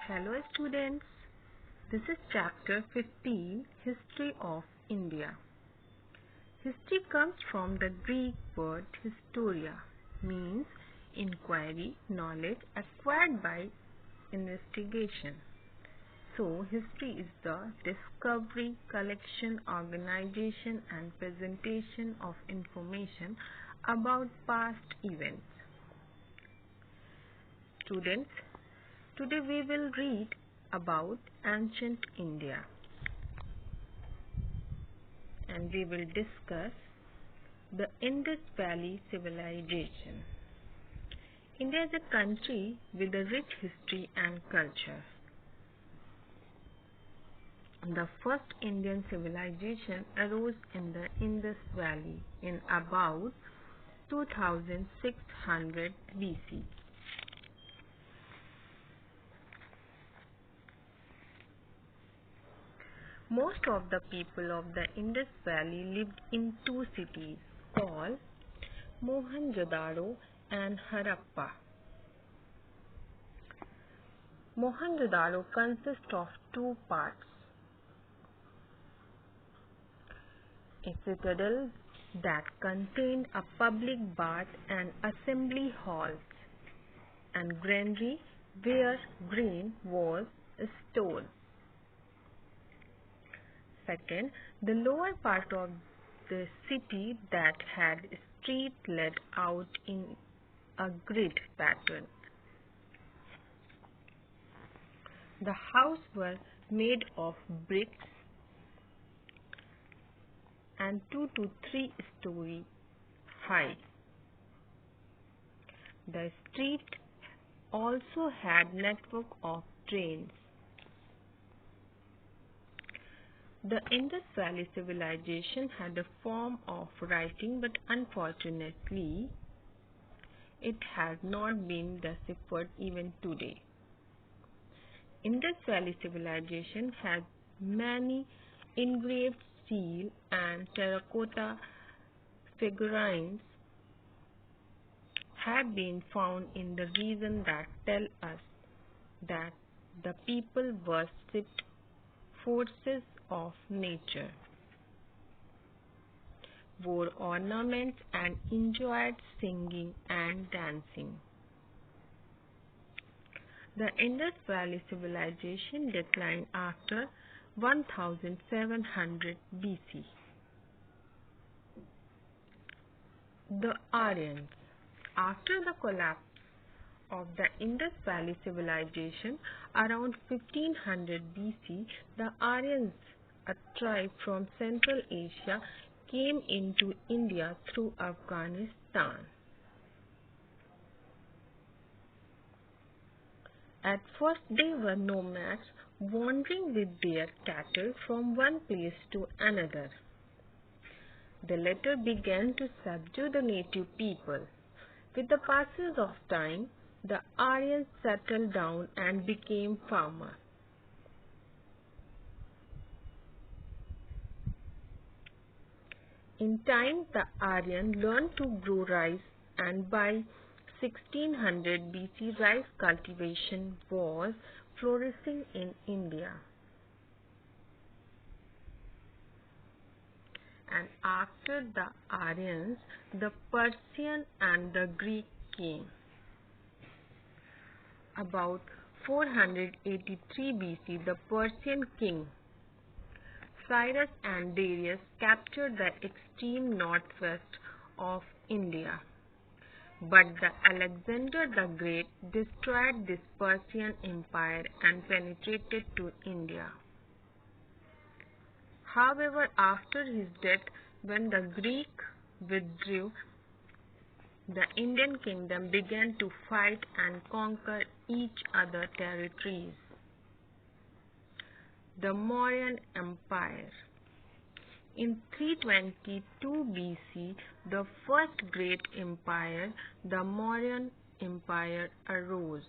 Hello students, this is chapter 15, History of India. History comes from the Greek word historia, means inquiry, knowledge acquired by investigation. So, history is the discovery, collection, organization and presentation of information about past events. Students, today we will read about ancient India and we will discuss the Indus Valley civilization. India is a country with a rich history and culture. The first Indian civilization arose in the Indus Valley in about 2600 BC. Most of the people of the Indus Valley lived in two cities called Mohenjo-daro and Harappa. Mohenjo-daro consists of two parts: a citadel that contained a public bath and assembly halls, and granary where grain was stored. Second, the lower part of the city that had streets led out in a grid pattern. The houses were made of bricks and 2 to 3 stories high. The street also had network of drains. The Indus Valley civilization had a form of writing, but unfortunately, it has not been deciphered even today. Indus Valley civilization has many engraved steel and terracotta figurines have been found in the region that tell us that the people worshipped forces of nature, wore ornaments and enjoyed singing and dancing. The Indus Valley civilization declined after 1700 BC. The Aryans. After the collapse of the Indus Valley civilization around 1500 BC, the Aryans, a tribe from Central Asia, came into India through Afghanistan. At first they were nomads, wandering with their cattle from one place to another. They later began to subdue the native people. With the passage of time, the Aryans settled down and became farmers. In time, the Aryans learned to grow rice, and by 1600 BC, rice cultivation was flourishing in India. And after the Aryans, the Persians and the Greeks came. About 483 BC, the Persian king Cyrus and Darius captured the extreme northwest of India. But Alexander the Great destroyed this Persian empire and penetrated to India. However, after his death, when the Greeks withdrew, the Indian kingdom began to fight and conquer each other territories. The Mauryan Empire. In 322 BC, the first great empire, the Mauryan Empire, arose.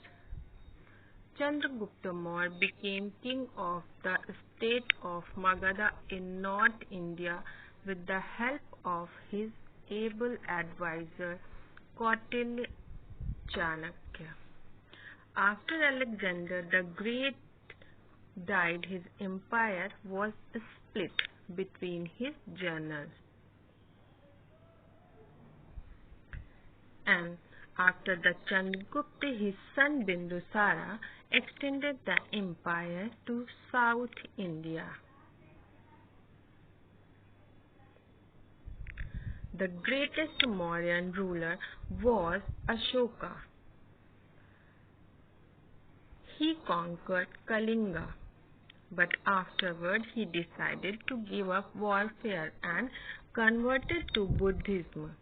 Chandragupta Maurya became king of the state of Magadha in North India with the help of his able advisor Kautilya Chanakya. After Alexander the Great died, his empire was split between his generals. And after the Chandragupta, his son Bindusara extended the empire to South India. The greatest Mauryan ruler was Ashoka. He conquered Kalinga, but afterward he decided to give up warfare and converted to Buddhism.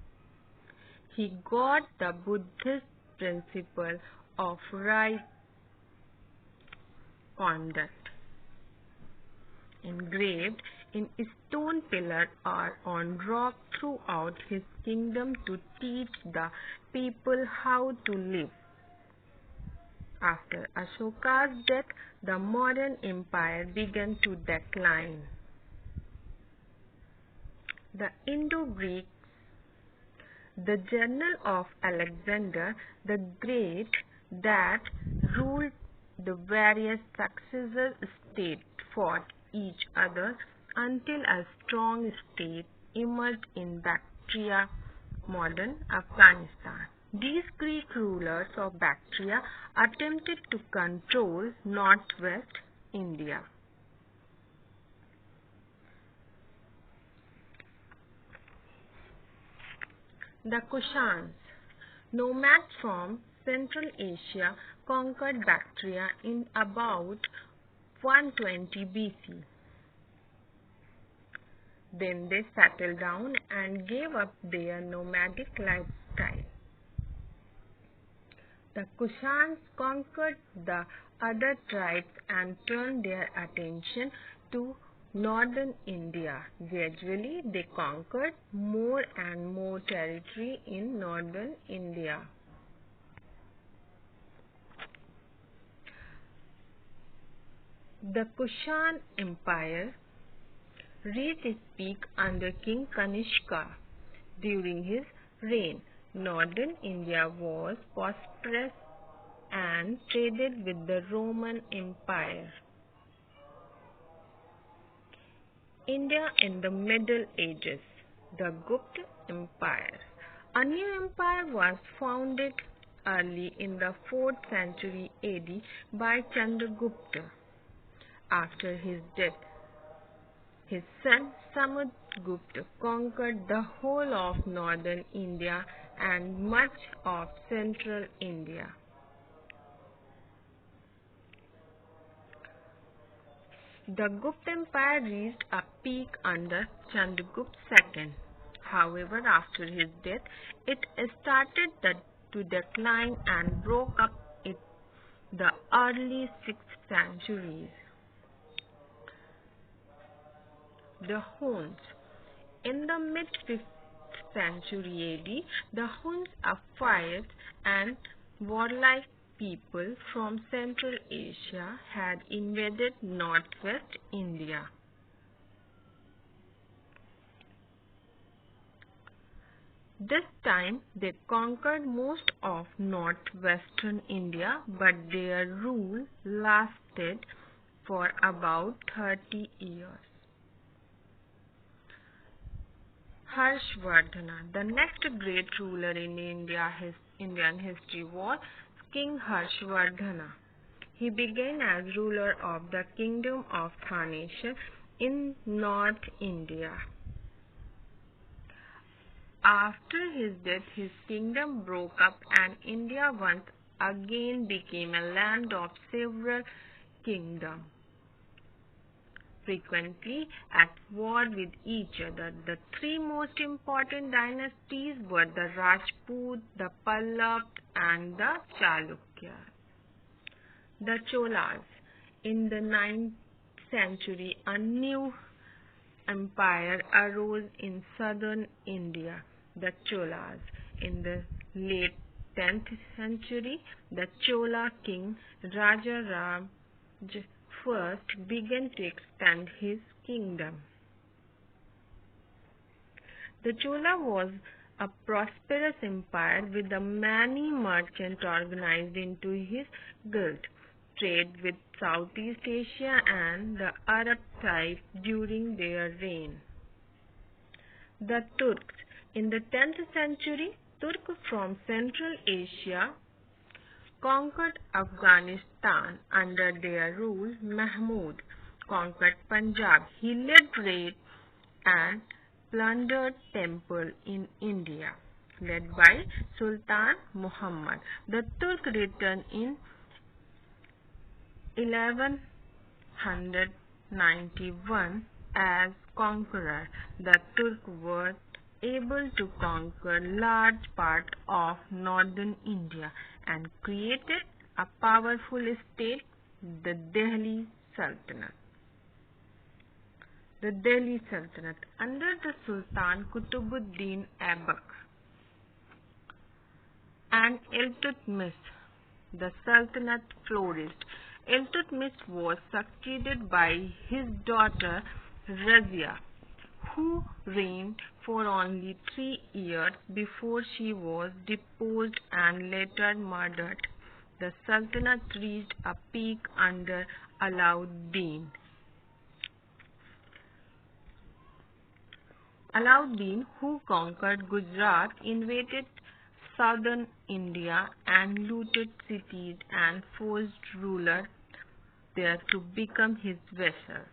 He got the Buddhist principle of right conduct engraved in stone pillar or on rock throughout his kingdom to teach the people how to live. After Ashoka's death, the Mauryan Empire began to decline. The Indo-Greeks, the general of Alexander the Great that ruled the various successor states, fought each other until a strong state emerged in Bactria, modern Afghanistan. These Greek rulers of Bactria attempted to control northwest India. The Kushans, nomads from Central Asia, conquered Bactria in about 120 BC. Then they settled down and gave up their nomadic lifestyle. The Kushans conquered the other tribes and turned their attention to northern India. Gradually, they conquered more and more territory in northern India. The Kushan Empire reached its peak under King Kanishka. During his reign, northern India was prosperous and traded with the Roman Empire. India in the Middle Ages, the Gupta Empire. A new empire was founded early in the 4th century AD by Chandragupta. After his death, his son Samudgupta conquered the whole of northern India and much of central India. The Gupta Empire reached a peak under Chandragupta II. However, after his death, it started to decline and broke up in the early 6th centuries. The Huns. In the mid-5th century AD, the Huns, a fierce and warlike people from Central Asia, had invaded northwest India. This time they conquered most of northwestern India, but their rule lasted for about 30 years. Harshavardhana, the next great ruler in Indian history, was King Harshavardhana. He began as ruler of the kingdom of Thaneshwar in North India. After his death, his kingdom broke up and India once again became a land of several kingdoms, frequently at war with each other. The three most important dynasties were the Rajput, the Pallava, and the Chalukyas. The Cholas. In the 9th century, a new empire arose in southern India, the Cholas. In the late 10th century, the Chola king Raja Ram first began to expand his kingdom. The Chola was a prosperous empire with the many merchants organized into his guild, trade with Southeast Asia and the Arab tribes during their reign. The Turks. In the 10th century, Turks from Central Asia conquered Afghanistan. Under their rule. Mahmud conquered Punjab. He led raids and plundered temples in India, led by Sultan Muhammad. The Turks returned in 1191 as conqueror. The Turks were able to conquer large part of northern India and created a powerful state, the Delhi Sultanate. The Delhi Sultanate under the Sultan Qutbuddin Aibak and Iltutmish, the Sultanate flourished. Iltutmish was succeeded by his daughter Razia, who reigned for only 3 years before she was deposed and later murdered. The Sultanate reached a peak under Alauddin. Alauddin, who conquered Gujarat, invaded southern India and looted cities and forced rulers there to become his vassal.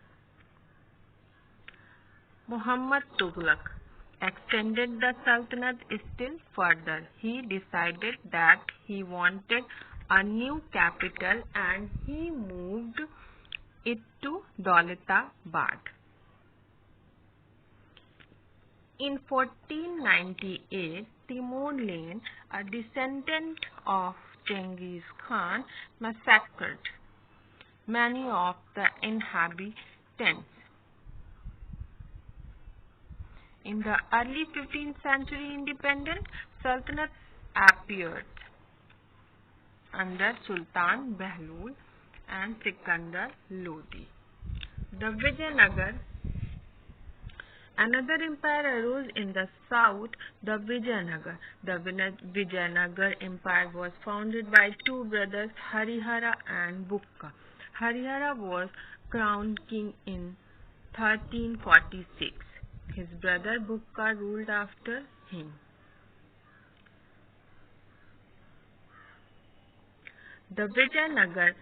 Muhammad Tughlaq extended the Sultanate still further. He decided that he wanted a new capital and he moved it to Daulatabad. In 1498, Timur Lenk, a descendant of Genghis Khan, massacred many of the inhabitants. In the early 15th century, independent sultanates appeared under Sultan Bahlul and Sikandar Lodi. The Vijayanagar. Another empire arose in the south, the Vijayanagar. The Vijayanagar Empire was founded by two brothers, Harihara and Bukka. Harihara was crowned king in 1346. His brother Bukka ruled after him. The Vijayanagar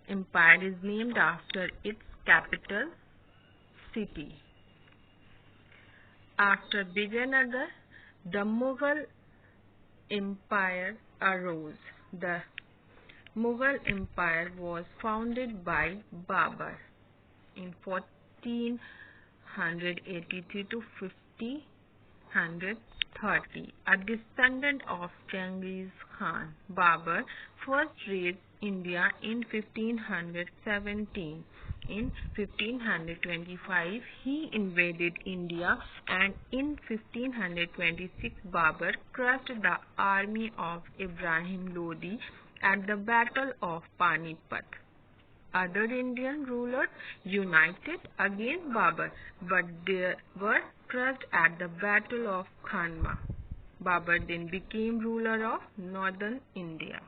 Empire is named after its capital city. After Vijayanagar, the Mughal Empire arose. The Mughal Empire was founded by Babur in 1483 to 1530, a descendant of Genghis Khan. Babur first raised India in 1517. In 1525, he invaded India, and in 1526, Babur crushed the army of Ibrahim Lodi at the Battle of Panipat. Other Indian rulers united against Babur, but they were crushed at the Battle of Khanma. Babur then became ruler of northern India.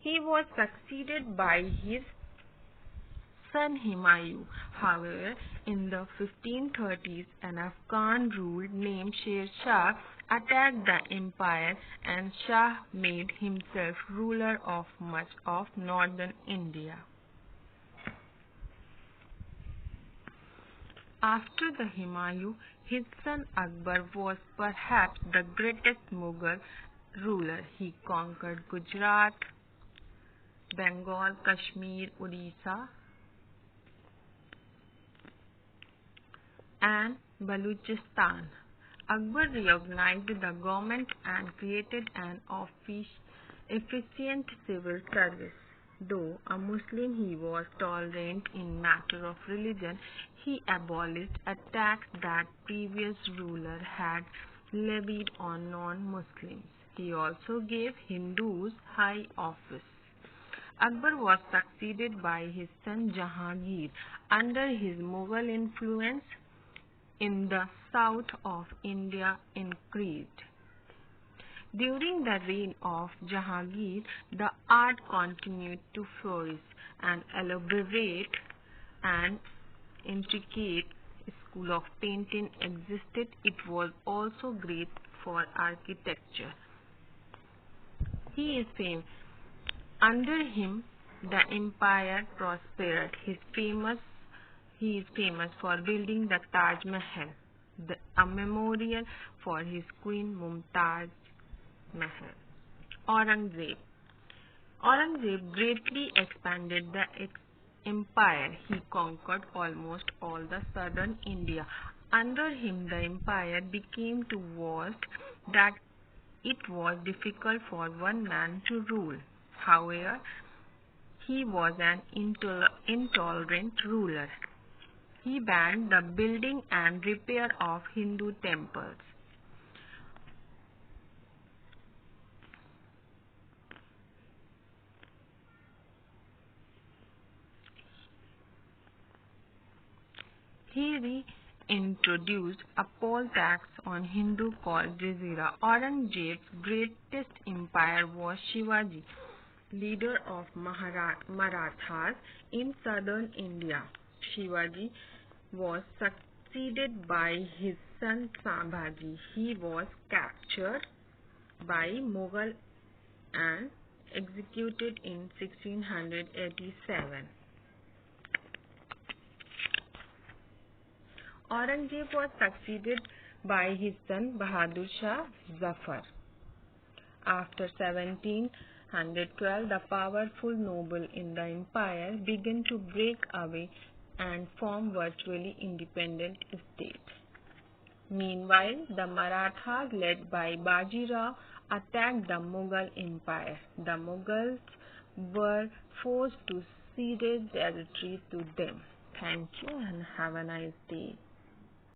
He was succeeded by his son Humayun. However, in the 1530s, an Afghan ruler named Sher Shah attacked the empire, and Shah made himself ruler of much of northern India. After the Humayun, his son Akbar was perhaps the greatest Mughal ruler. He conquered Gujarat, Bengal, Kashmir, Odisha, and Baluchistan. Akbar reorganized the government and created an efficient civil service. Though a Muslim, he was tolerant in matter of religion. He abolished a tax that previous ruler had levied on non-Muslims. He also gave Hindus high office. Akbar was succeeded by his son Jahangir. Under his Mughal influence in the south of India increased. During the reign of Jahangir, the art continued to flourish. An elaborate and intricate school of painting existed. It was also great for architecture. He is famous. Under him, the empire prospered. He is famous for building the Taj Mahal, a memorial for his queen Mumtaz Mahal. Aurangzeb. Aurangzeb greatly expanded the empire. He conquered almost all the southern India. Under him, the empire became too vast that it was difficult for one man to rule. However, he was an intolerant ruler. He banned the building and repair of Hindu temples. He reintroduced a poll tax on Hindu called Jizya. Aurangzeb's greatest empire was Shivaji, leader of Marathas in southern India. Shivaji was succeeded by his son Sambhaji. He was captured by Mughal and executed in 1687. Aurangzeb was succeeded by his son Bahadur Shah Zafar. After 1712, the powerful nobles in the empire began to break away and form virtually independent states. Meanwhile, the Marathas, led by Baji Rao, attacked the Mughal empire. The Mughals were forced to cede territory to them. Thank you and have a nice day.